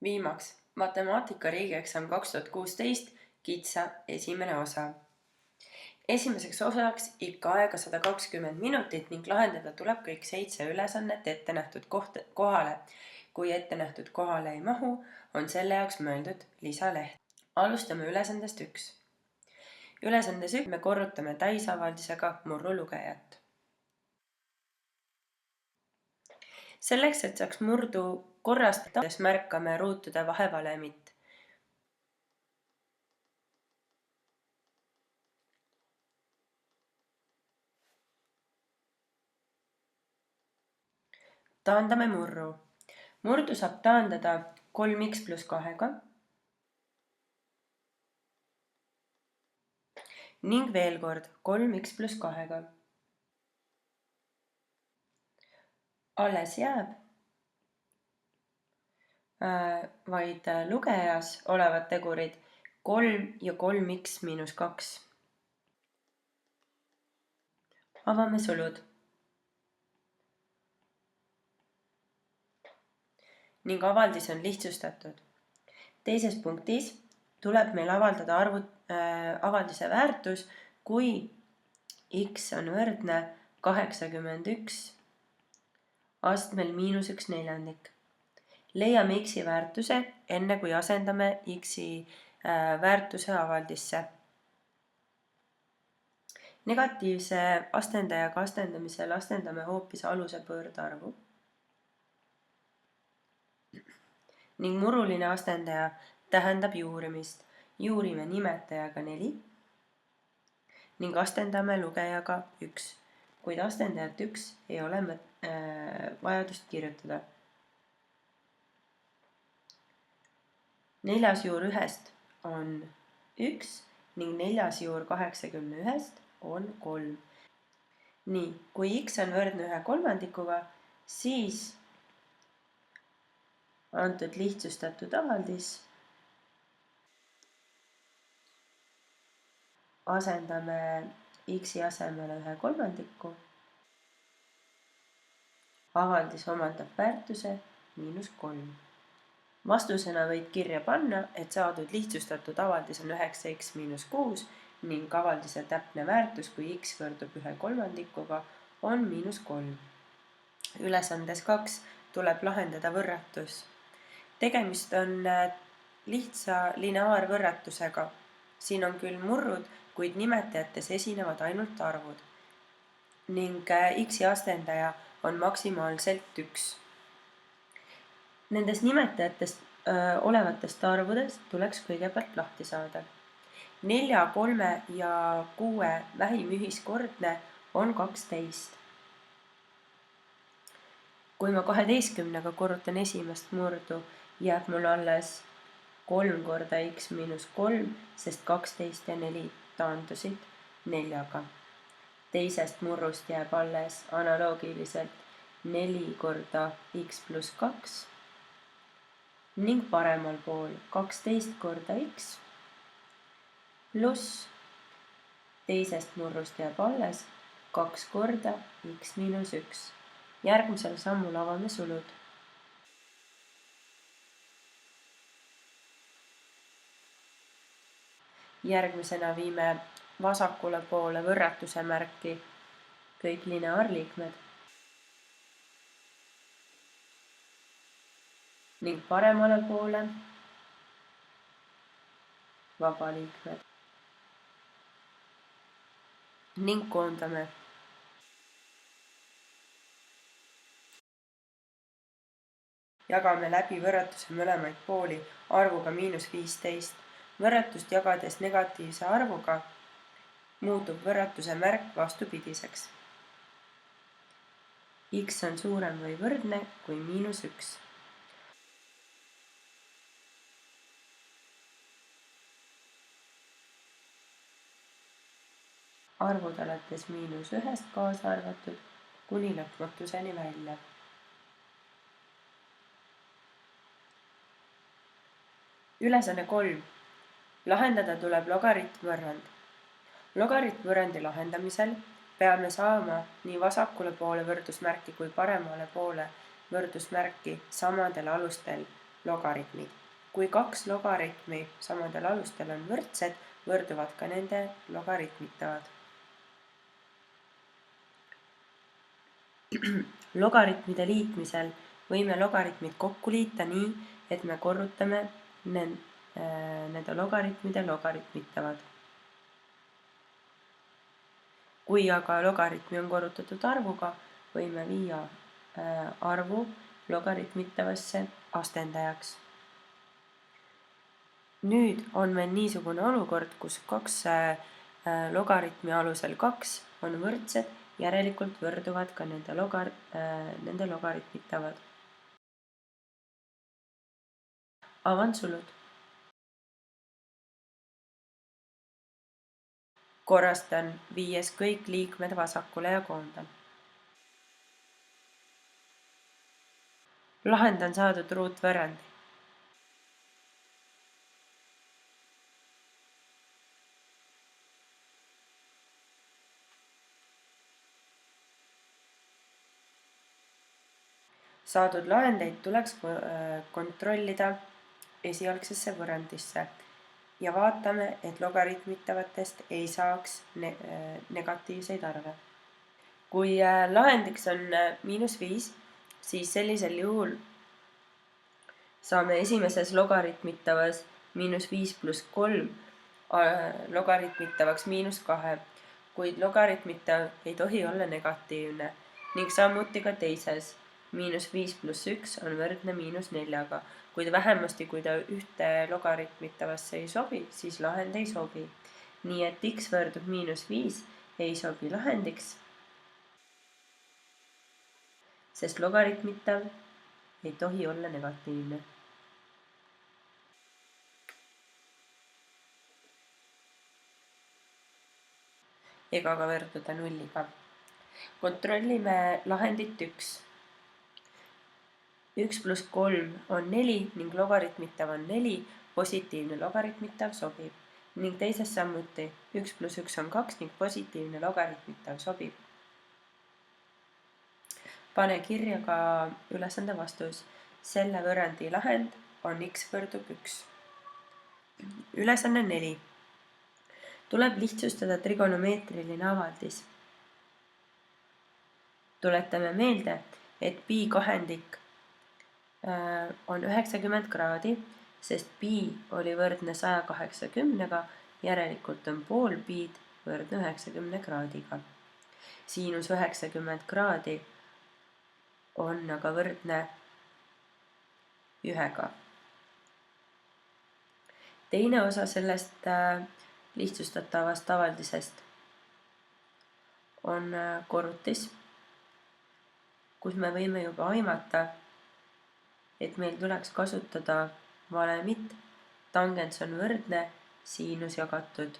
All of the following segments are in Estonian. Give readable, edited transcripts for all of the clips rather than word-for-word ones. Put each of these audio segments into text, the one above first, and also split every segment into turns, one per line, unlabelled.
Viimaks, matemaatika riigieksam 2016 kitsa esimene osa. Esimeseks osaks ikka aega 120 minutit ning lahendada tuleb kõik 7 ülesannet ettenähtud kohale. Kui ettenähtud kohale ei mahu, on selle jaoks mõeldud lisaleht. Alustame ülesandest 1. Ülesandes 1 me korrutame täisavaldisega murru lugejat. Selleks, et saaks murdu korrastada, märkame ruutude vahevalemit. Taandame murru. Murdu saab taandada 3x + 2-ga ning veel kord 3x + 2-ga. Alles jääb vaid lugejas olevad tegurid 3 ja 3x - 2. Avame sulud. Ning avaldis on lihtsustatud. Teises punktis tuleb meil avaldada avaldise väärtus, kui x on võrdne 81 astmel -1/4. Leiame x-i väärtuse enne, kui asendame x-i väärtuse avaldisse. Negatiivse astendajaga astendamisel astendame hoopis aluse pöördarvu. Ning muruline astendaja tähendab juurimist. Juurime nimetajaga 4 ning astendame lugejaga 1, kuid astendajat 1 ei ole vajadust kirjutada. 4. juur 1 on 1 ning 4. juur 81 on 3. Nii, kui x on võrdne 1/3, siis antud lihtsustatud avaldis asendame x-i asemele 1/3. Avaldis omandab väärtuse -3. Vastusena võid kirja panna, et saadud lihtsustatud avaldis on 9x - 6 ning avaldise täpne väärtus, kui x võrdub 1/3, on -3. Ülesandes 2 tuleb lahendada võrratus. Tegemist on lihtsa lineaarvõrratusega. Siin on küll murrud, kuid nimetajates esinevad ainult arvud ning x-i astendaja on maksimaalselt 1. Nendest nimetajatest olevatest arvudest tuleks kõigepealt lahti saada. 4, 3 ja 6 vähim ühiskordne on 12. Kui ma 12-ga korrutan esimest murdu, jääb mul alles 3 korda x - 3, sest 12 ja 4 taandusid 4-ga. Teisest murrust jääb alles analoogiliselt 4 korda x + 2 ning paremal pool 12 korda x pluss teisest murrust jääb alles 2 korda x - 1. Järgmisel sammul avame sulud. Järgmisena viime vasakule poole võrratuse märki kõik lineaarliikmed ning paremale poole vabaliikmed ning koondame. Jagame läbi võrratuse mõlemaid pooli arvuga -15. Võrratust jagades negatiivse arvuga muutub võrratuse märk vastupidiseks. X on suurem või võrdne kui -1. Arvud alates -1 kaasa arvatud kuni lõpmatuseni välja. Ülesanne 3. Lahendada tuleb logaritmvõrrand. Logaritmvõrrandi lahendamisel peame saama nii vasakule poole võrdusmärki kui paremale poole võrdusmärki samadel alustel logaritmid. Kui kaks logaritmi samadel alustel on võrdsed, võrduvad ka nende logaritmitavad. Logaritmide liitmisel võime logaritmid kokku liita nii, et me korrutame nende logaritmide logaritmitavad. Kui aga logaritmi on korrutatud arvuga, võime viia arvu logaritmitavasse astendajaks. Nüüd on meil niisugune olukord, kus kaks logaritmi alusel 2 on võrdsed, järelikult võrduvad ka nende logaritmitavad. Avan sulud. Korrastan, viies kõik liikmed vasakule ja koondan. Lahendan saadud ruutvõrrandi. Saadud lahendeid tuleks kontrollida esialgsesse võrrandisse ja vaatame, et logaritmitavatest ei saaks negatiivseid arve. Kui lahendiks on -5, siis sellisel juhul saame esimeses logaritmitavas -5 + 3 logaritmitavaks -2, kuid logaritmitav ei tohi olla negatiivne ning samuti ka teises -5 + 1 on võrdne -4-ga, kuid vähemasti kui ta ühte logaritmitavasse ei sobi, siis lahend ei sobi. Nii et x võrdub -5 ei sobi lahendiks, sest logaritmitav ei tohi olla negatiivne. Ega ka võrduda 0-ga. Kontrollime lahendit 1. 1 + 3 on 4 ning logaritmitav on 4, positiivne logaritmitav sobib. Ning teises samuti 1 + 1 on 2 ning positiivne logaritmitav sobib. Pane kirja ka ülesande vastus. Selle võrrandi lahend on x võrdub 1. Ülesanne 4. Tuleb lihtsustada trigonomeetriline avaldis. Tuletame meelde, et pi kahendik on 90 kraadi, sest pi oli võrdne 180-ga, järelikult on pool piid võrdne 90 kraadiga. Siinus 90 kraadi on aga võrdne 1-ga. Teine osa sellest lihtsustatavast avaldisest on korrutis, kus me võime juba aimata, et meil tuleks kasutada valemit tangens on võrdne siinus jagatud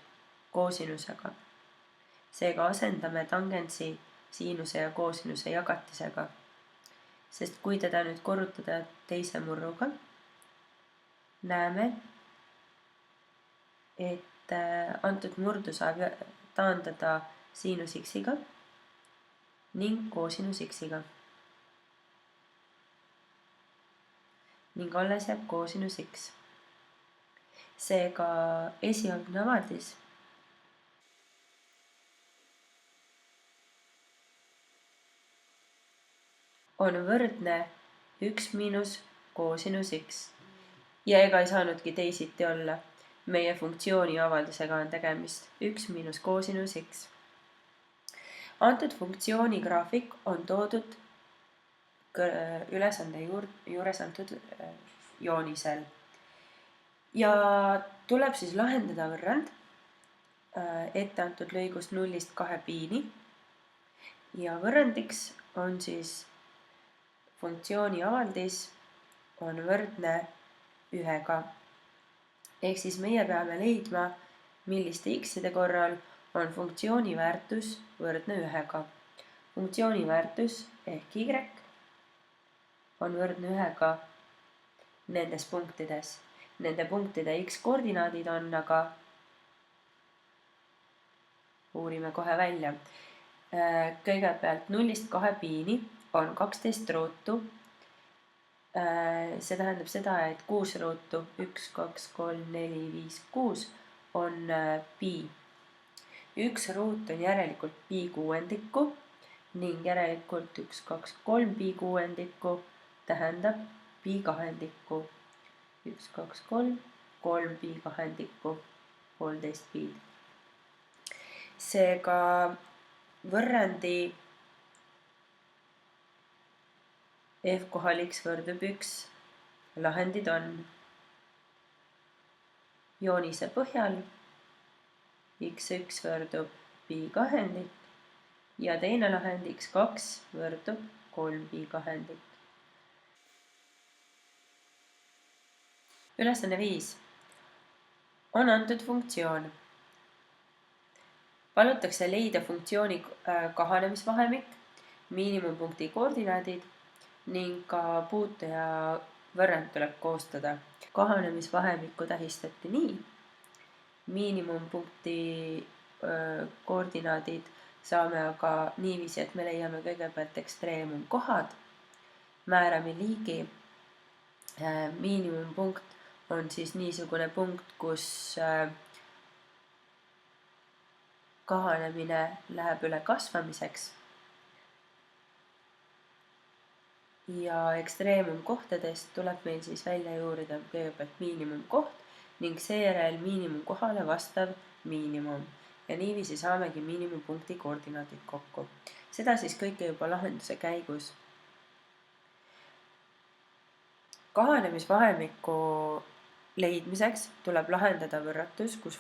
koosinusega. Seega asendame tangentsi siinuse ja koosinuse jagatisega, sest kui teda nüüd korrutada teise murruga, näeme, et antud murdu saab taandada siinus x-iga ning koosinus x-iga. Ning alles jääb koosinus x. Seega esialgne avaldis on võrdne 1 miinus koosinus x. Ja ega ei saanudki teisiti olla. Meie funktsiooni avaldisega on tegemist 1 miinus koosinus x. Antud funktsiooni graafik on toodud ülesande juures antud joonisel. Ja tuleb siis lahendada võrrand ette antud lõigust 0-st 2 piini. Ja võrrandiks on siis funktsiooni avaldis on võrdne 1-ga. Ehk siis meie peame leidma, milliste x-ide korral on funktsiooni väärtus võrdne 1-ga. Funktsiooni väärtus ehk y on võrdne 1-ga nendes punktides. Nende punktide x-koordinaadid on aga, uurime kohe välja, kõigepealt 0-st 2 piini on 12 ruutu See tähendab seda, et 6 ruutu 1, 2, 3, 4, 5, 6 on pi. 1 ruut on järelikult pi kuuendikku ning järelikult 1, 2, 3 pi kuuendikku tähendab pi kahendikku. 1, 2, 3, 3 pi kahendikku, 1,5 pi. Seega võrrandi f kohal x võrdub 1 lahendid on joonise põhjal x1 võrdub pi kahendik ja teine lahend x2 võrdub 3 pi kahendik. Ülesanne 5. On antud funktsioon. Palutakse leida funktsiooni kahanemisvahemik, miinimumpunkti koordinaadid ning ka puuteja võrrand tuleb koostada. Kahanemisvahemikku tähistati nii. Miinimumpunkti koordinaadid saame aga niiviisi, et me leiame kõigepealt ekstreemumkohad, määrame liigi. Miinimumpunkt on siis niisugune punkt, kus kahanemine läheb üle kasvamiseks ja ekstreemumkohtadest tuleb meil siis välja juurida kõigepealt miinimumkoht ning seejärel miinimumkohale vastav miinimum ja niiviisi saamegi miinimumpunkti koordinaadid kokku. Seda siis kõike juba lahenduse käigus. Kahanemisvahemiku leidmiseks tuleb lahendada võrratus, kus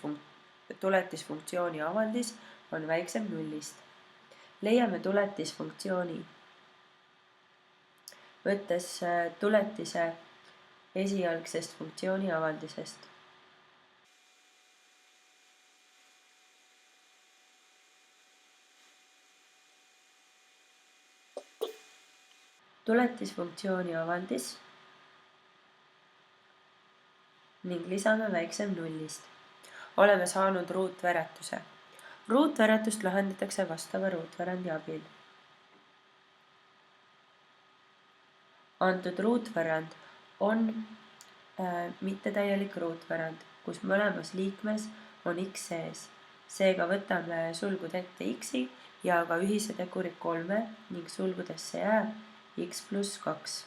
tuletisfunktsiooni avaldis on väiksem nullist. Leiame tuletisfunktsiooni, võttes tuletise esialgsest funktsiooni avaldisest. Tuletisfunktsiooni avaldis ning lisame väiksem nullist. Oleme saanud ruutväratuse. Ruutväratust lahendatakse vastava ruutvärandi abil. Antud ruutvärand on mittetäielik ruutvärand, kus mõlemas liikmes on x sees. Seega võtame sulgud ette x-i ja ka ühise teguri 3 ning sulgudesse jääb x + 2.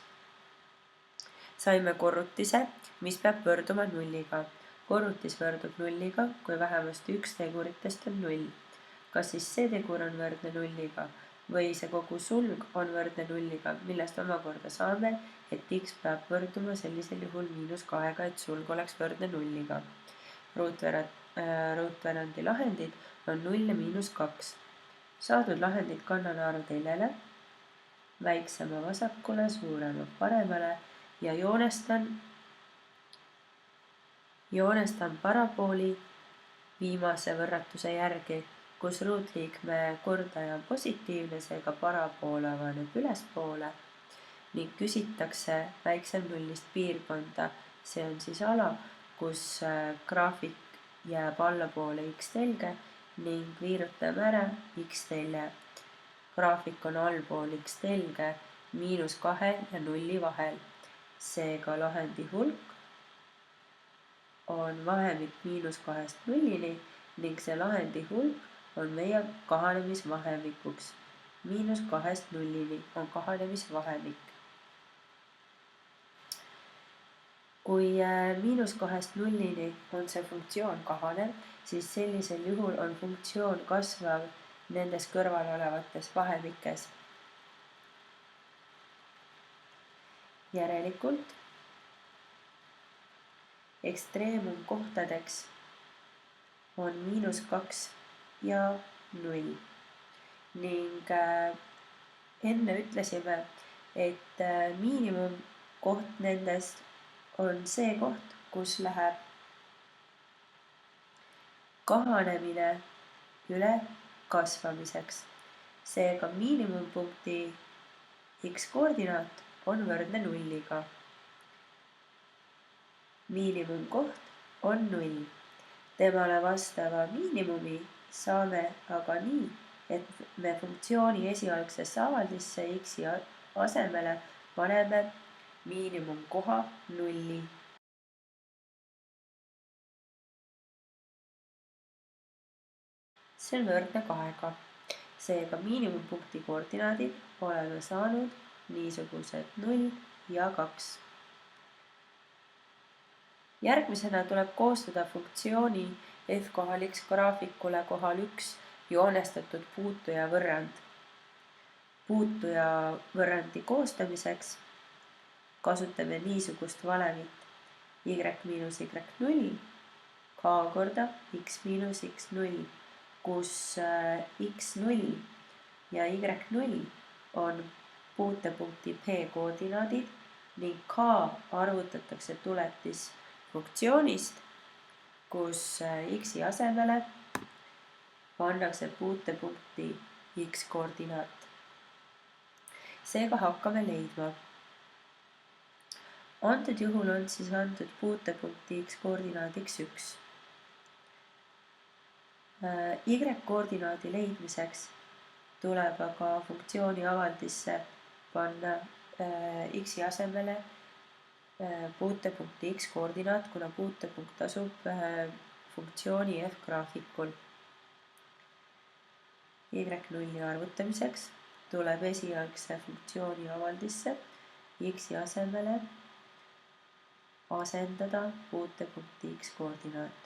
Saime korrutise, mis peab võrduma nulliga. Korrutis võrdub nulliga, kui vähemasti üks teguritest on 0. Kas siis see tegur on võrdne nulliga või see kogu sulg on võrdne nulliga, millest omakorda saame, et x peab võrduma sellisel juhul -2-ga, et sulg oleks võrdne nulliga. Ruutvärandi lahendid on 0 ja -2. Saadud lahendid kannan arvteljele, väiksema vasakule, suurema paremale ja joonestan parabooli viimase võrratuse järgi, kus ruutliikme kordaja on positiivne, seega parabool avaneb ülespoole ning küsitakse väiksem nullist piirkonda. See on siis ala, kus graafik jääb allapoole x-telge ning viirutame ära x-telje. Graafik on allpool x-telge -2 ja 0 vahel. Seega lahendi hulk on vahemik -2-st 0-ni ning see lahendi hulk on meie kahanemisvahemikuks. -2-st 0-ni on kahanemisvahemik. Kui -2-st 0-ni on see funktsioon kahanev, siis sellisel juhul on funktsioon kasvav nendes kõrval olevates vahemikes. Järelikult ekstreemumkohtadeks on -2 ja 0 ning enne ütlesime, et miinimumkoht nendest on see koht, kus läheb kahanemine üle kasvamiseks. Seega miinimumpunkti x-koordinaat on võrdne nulliga. Miinimumkoht on 0. Temale vastava miinimumi saame aga nii, et me funktsiooni esialgsesse avaldisse x-i asemele paneme miinimumkoha 0. See on võrdne 2-ga. Seega miinimumpunkti koordinaadid oleme saanud niisugused 0 ja 2. Järgmisena tuleb koostada funktsiooni f kohal x graafikule kohal 1 joonestatud puutuja võrrand. Puutuja võrrandi koostamiseks kasutame niisugust valemit y miinus y0 k korda x miinus x0, kus x0 ja y0 on puutepunkti P koordinaadid ning k arvutatakse tuletisfunktsioonist, kus x-i asemele pannakse puutepunkti x koordinaat. Seega hakkame leidma. Antud juhul on siis antud puutepunkti x koordinaadiks 1. Y-koordinaadi leidmiseks tuleb aga funktsiooni avaldisse panna x-i asemele puutepunkti x koordinaat, kuna puutepunkt asub funktsiooni f graafikul. Y0 arvutamiseks tuleb esialgse funktsiooni avaldisse x-i asemele asendada puutepunkti x koordinaat.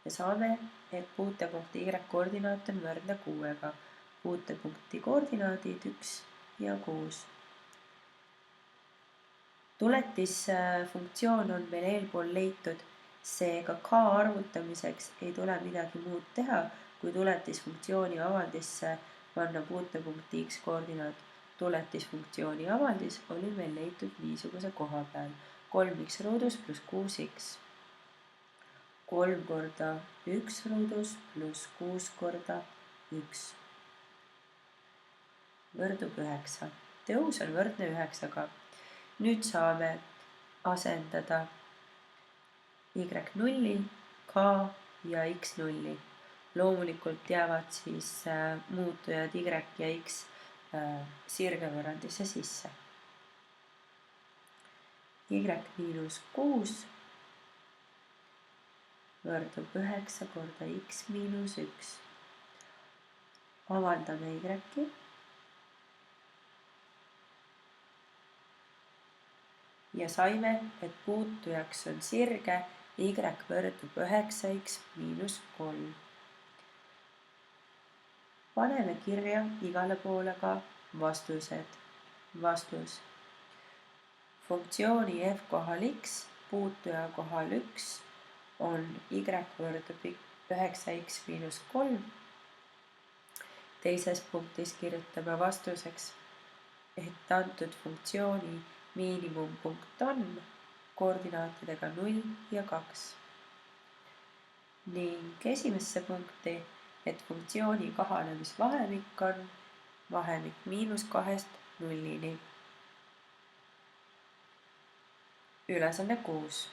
Ja saame, et puutepunkti y koordinaat on võrdne 6-ga. Puutepunkti koordinaadid 1 ja 6. Tuletisfunktsioon on meil eelpool leitud, seega k arvutamiseks ei tule midagi muud teha, kui tuletisfunktsiooni avaldisse panna puutepunkti x koordinaat. Tuletisfunktsiooni avaldis oli meil leitud niisuguse koha peal. 3x ruudus pluss 6x. 3 korda 1 ruudus pluss 6 korda 1 võrdub 9. Tõus on võrdne 9-ga. Nüüd saame asendada y0, k ja x0. Loomulikult jäävad siis muutujad y ja x sirgevõrrandisse sisse. Y miinus 6 võrdub 9 korda x miinus 1. Avaldame y. Ja saime, et puutujaks on sirge, y võrdub 9x miinus 3. Paneme kirja igale poole ka vastused. Vastus. Funktsiooni f kohal x, puutuja kohal 1 on y võrdub 9x miinus 3. Teises punktis kirjutame vastuseks, et antud funktsiooni miinimumpunkt on koordinaatidega 0 ja 2. Ning esimesse punkti, et funktsiooni kahanemisvahemik on vahemik miinus 2-st 0-ni. Ülesanne 6.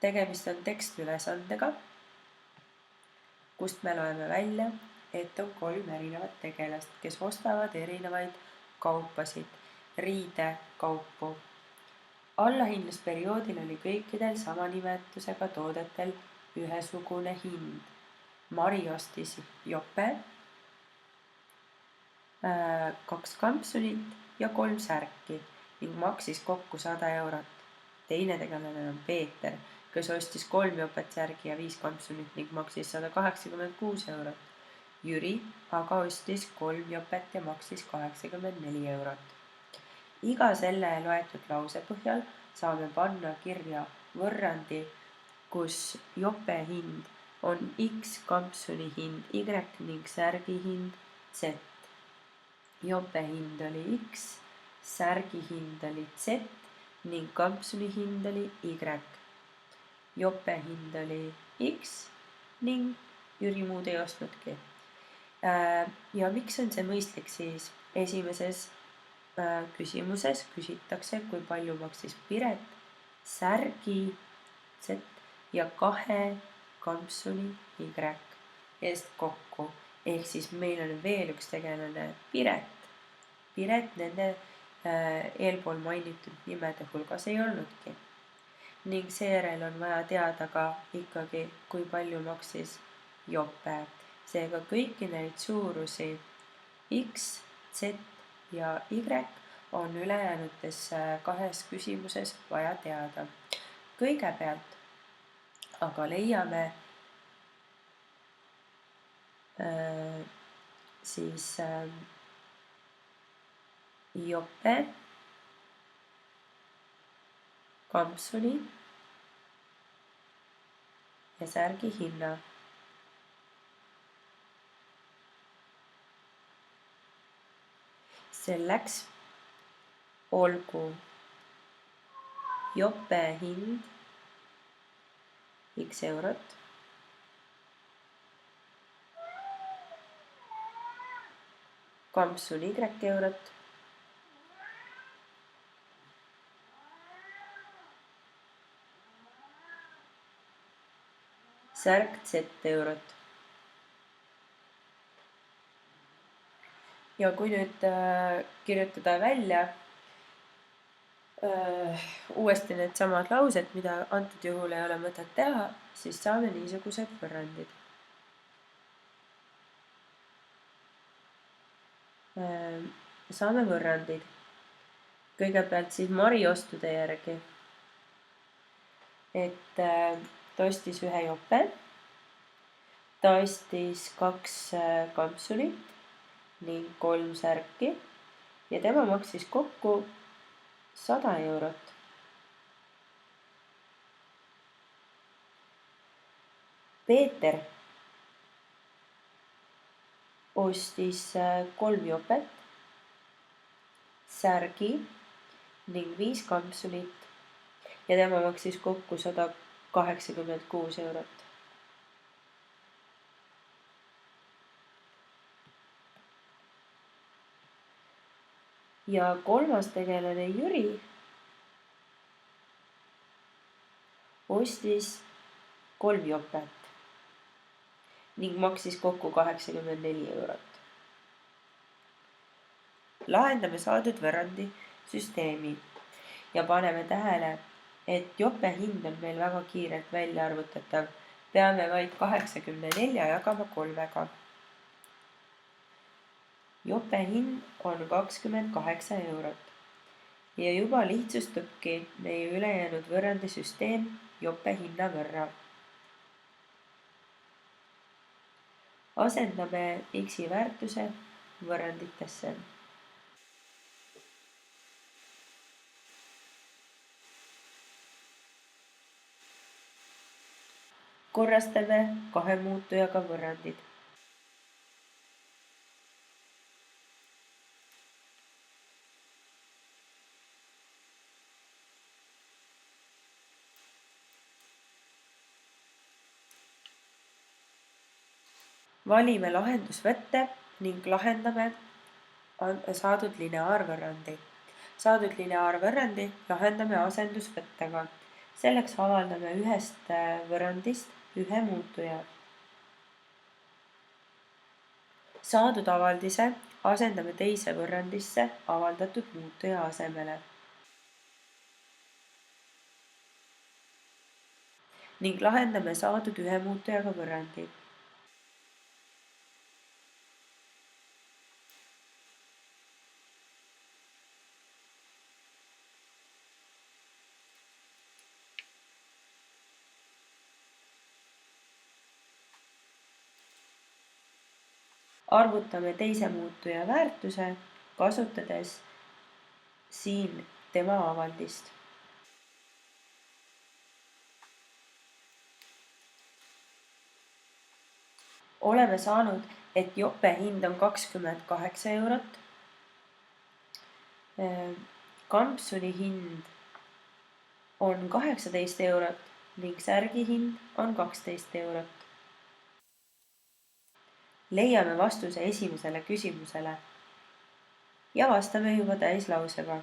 Tegemist on tekstülesandega, kust me loeme välja, et on 3 erinevat tegelast, kes ostavad erinevaid kaupasid, riidekaupu. Allahindlusperioodil oli kõikidel sama nimetusega toodetel ühesugune hind. Mari ostis jope, 2 kampsunit ja 3 särki ning maksis kokku 100 eurot. Teine tegelane on Peeter, kes ostis 3 jopet särgi ja 5 kampsunit ning maksis 186 eurot. Jüri aga ostis 3 jopet ja maksis 84 eurot. Iga selle loetud lause põhjal saame panna kirja võrrandi, kus jope hind on x, kampsuni hind y ning särgi hind z. Jope hind oli x, särgi hind oli z ning kampsuni hind oli y. Jope hind oli x ning Jüri muud ei ostnudki. Ja miks on see mõistlik siis? Esimeses küsimuses küsitakse, kui palju maksis Piret, särgi z ja 2 kampsuni y eest kokku. Ehk siis meil on veel üks tegelane Piret, Piret nende eelpool mainitud nimede hulgas ei olnudki. Ning seejärel on vaja teada ka ikkagi, kui palju maksis jope. Seega kõiki neid suurusi X, Z ja Y on ülejäänutes kahes küsimuses vaja teada. Kõigepealt aga leiame jope, kampsuni ja särgi hinna. Selleks olgu jope hind X eurot, kampsun Y eurot, särk Z eurot. Ja kui nüüd kirjutada välja uuesti need samad laused, mida antud juhul ei ole mõtet teha, siis saame niisugused võrrandid. Saame võrrandid. Kõigepealt siis Mari ostude järgi. Et ta ostis ühe jope, ta ostis 2 kampsunit ning 3 särki ja tema maksis kokku 100 eurot. Peeter ostis 3 jopet, särgi ning 5 kampsunit ja tema maksis kokku 186 eurot. Ja kolmas tegelane Jüri ostis 3 jopet ning maksis kokku 84 eurot. Lahendame saadud võrrandi süsteemi ja paneme tähele, et jope hind on meil väga kiirelt välja arvutatav. Peame vaid 84 jagama 3-ga. Jope hind on 28 eurot ja juba lihtsustubki meie ülejäänud võrrandisüsteem jope hinna võrra. Asendame X-i väärtuse võrranditesse. Korrastame 2 muutujaga võrrandid. Valime lahendusvõtte ning lahendame saadud lineaarvõrrandi. Saadud lineaarvõrrandi lahendame asendusvõttega. Selleks avaldame ühest võrrandist ühe muutuja. Saadud avaldise asendame teise võrrandisse avaldatud muutuja asemele. Ning lahendame saadud ühe muutujaga võrrandi. Arvutame teise muutuja väärtuse, kasutades siin tema avaldist. Oleme saanud, et jope hind on 28 eurot. Kampsuni hind on 18 eurot ning särgi hind on 12 eurot. Leiame vastuse esimesele küsimusele ja vastame juba täislausega.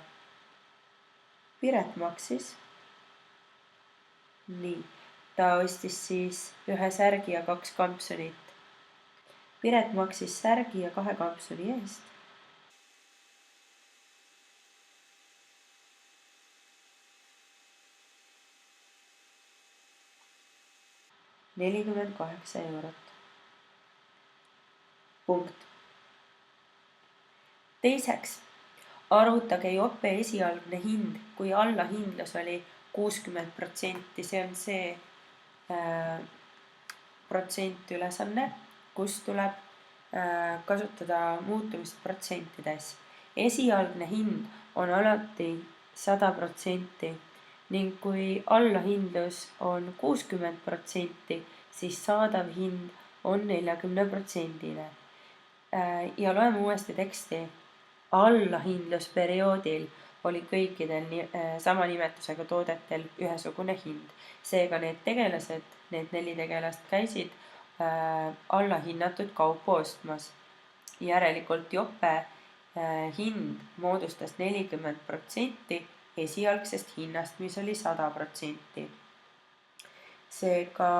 Piret maksis. Nii, ta ostis siis ühe särgi ja 2 kampsunit. Piret maksis särgi ja 2 kampsuni eest. 48 eurot. Punkt. Teiseks, arvutage jope esialgne hind, kui allahindlus oli 60%, see on see protsentülesanne, kus tuleb kasutada muutumist protsentides. Esialgne hind on alati 100% ning kui allahindlus on 60%, siis saadav hind on 40%-ne. Ja loeme uuesti teksti. Allahindlusperioodil oli kõikidel sama nimetusega toodetel ühesugune hind. Seega need tegelased, need 4 tegelast käisid allahinnatud kaupu ostmas. Järelikult jope hind moodustas 40% esialgsest hinnast, mis oli 100%. Seega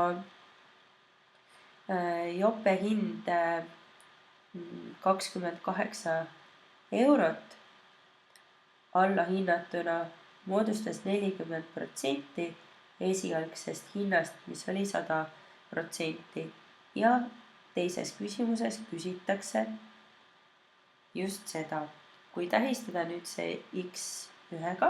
jope hind 28 eurot allahinnatuna moodustas 40% esialgsest hinnast, mis oli 100%. Ja teises küsimuses küsitakse just seda. Kui tähistada nüüd see x1-ga,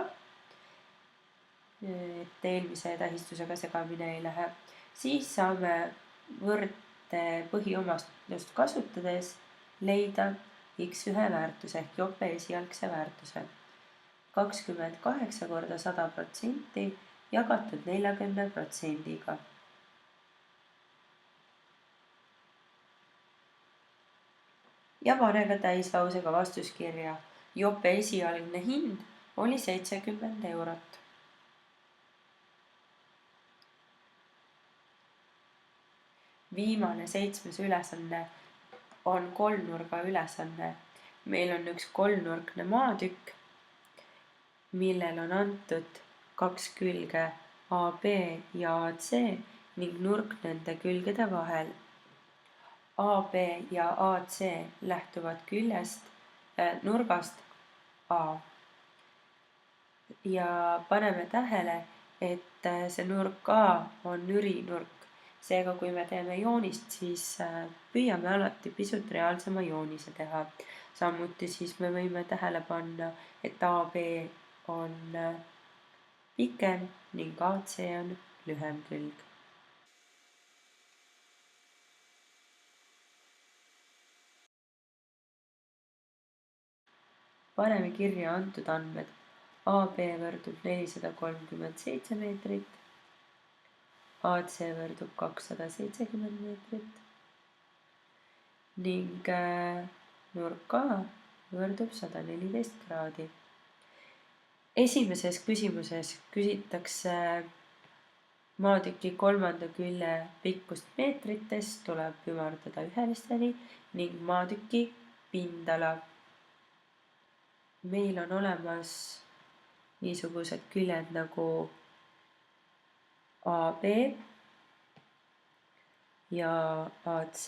et eelmise tähistusega segamini ei lähe, siis saame võrdte põhiomastust kasutades leida x1 väärtuse ehk jope esialgse väärtuse. 28 korda 100% jagatud 40%-ga. Ja pane ka täislausega vastuskirja. Jope esialgne hind oli 70 eurot. Viimane 7. ülesanne on kolmnurga ülesanne. Meil on üks kolmnurkne maatükk, millel on antud 2 külge AB ja AC ning nurk nende külgede vahel. AB ja AC lähtuvad nurgast A. Ja paneme tähele, et see nurk A on nürinurk. Seega, kui me teeme joonist, siis püüame alati pisut reaalsema joonise teha. Samuti siis me võime tähele panna, et AB on pikem ning AC on lühem külg. Paneme kirja antud andmed. AB võrdub 437 meetrit, AC võrdub 270 meetrit ning nurk A võrdub 114 kraadi. Esimeses küsimuses küsitakse maatüki kolmanda külje pikkust meetrites, tuleb ümardada ühelisteni ning maatüki pindala. Meil on olemas niisugused küljed nagu AB ja AC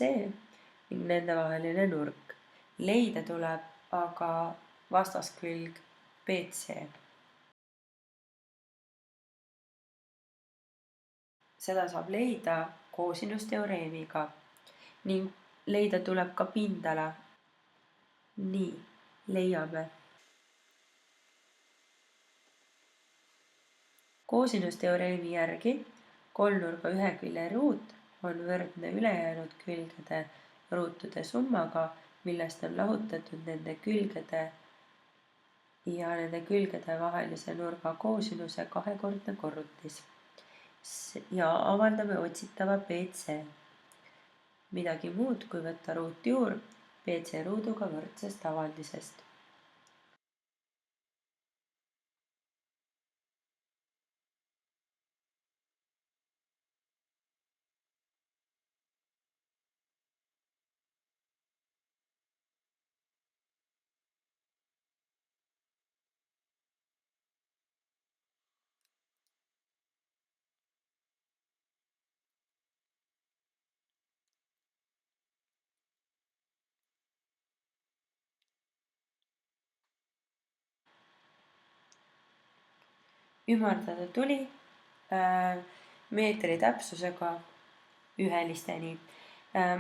ning nende vaheline nurk. Leida tuleb aga vastaskülg BC. Seda saab leida koosinusteoreemiga ning leida tuleb ka pindala. Nii, leiame. Koosinusteoreemi järgi kolmnurga ühe külje ruut on võrdne ülejäänud külgede ruutude summaga, millest on lahutatud nende külgede ja nende külgede vahelise nurga koosinuse kahekordne korrutis. Ja avaldame otsitava BC. Midagi muud, kui võtta ruutjuur BC ruuduga võrdsest avaldisest. Ümardada tuli meetri täpsusega ühelisteni.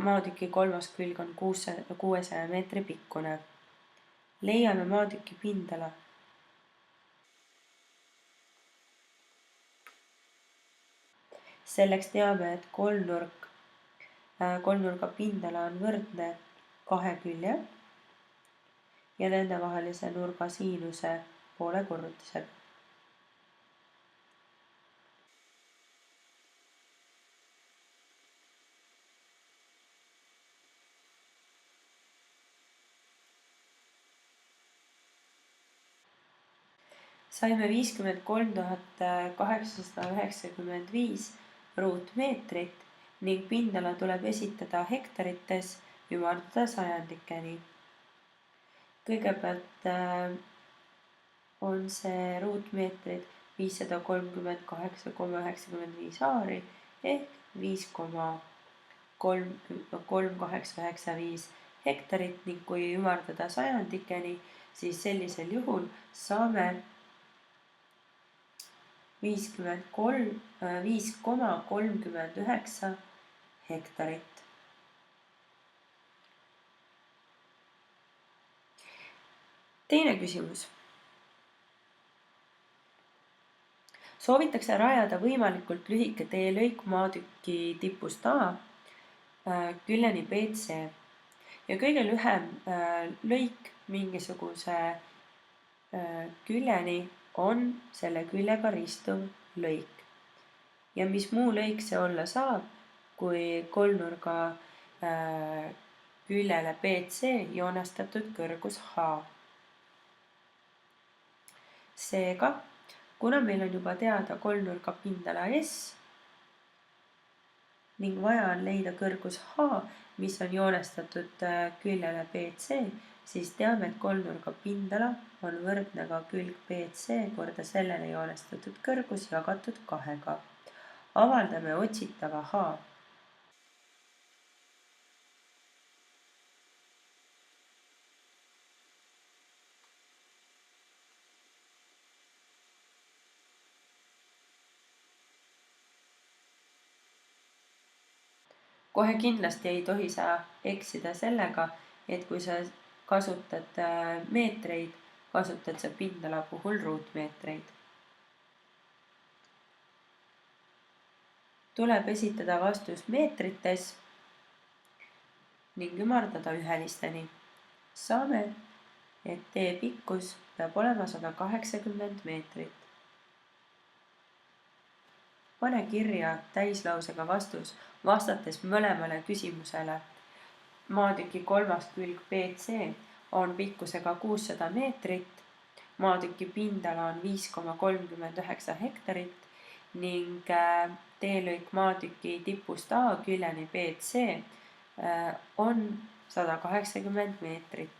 Maatüki kolmas külg on 600 meetri pikkune. Leiame maatüki pindala. Selleks teame, et kolmnurga pindala on võrdne 2 külje ja nendevahelise nurga siinuse poole korrutisega. Saime 53 895 ruutmeetrit ning pindala tuleb esitada hektarites, ümardada sajandikeni. Kõigepealt on see ruutmeetrid 538,95 aari ehk 5,3895 hektarit ning kui ümardada sajandikeni, siis sellisel juhul saame 5,39 hektarit. Teine küsimus. Soovitakse rajada võimalikult lühike teelõik maatüki tipust A küljeni BC ja kõige lühem lõik mingisuguse küljeni on selle küljega ristuv lõik. Ja mis muu lõik see olla saab, kui kolmnurga küljele BC joonestatud kõrgus H. Seega, kuna meil on juba teada kolmnurga pindala S ning vaja on leida kõrgus H, mis on joonestatud küljele BC, siis teame, et kolmnurga pindala on võrdne ka külg BC korda sellele joonestatud kõrgus jagatud 2-ga. Avaldame otsitava H. Kohe kindlasti ei tohi sa eksida sellega, et kui sa kasutad meetreid, kasutad sa pindala puhul ruutmeetreid. Tuleb esitada vastus meetrites ning ümardada ühelisteni. Saame, et tee pikkus peab olema 180 meetrit. Pane kirja täislausega vastus, vastates mõlemale küsimusele. Maatüki kolmas külg BC on pikkusega 600 meetrit, maatüki pindala on 5,39 hektarit ning teelõik maatüki tipust A küljeni BC on 180 meetrit.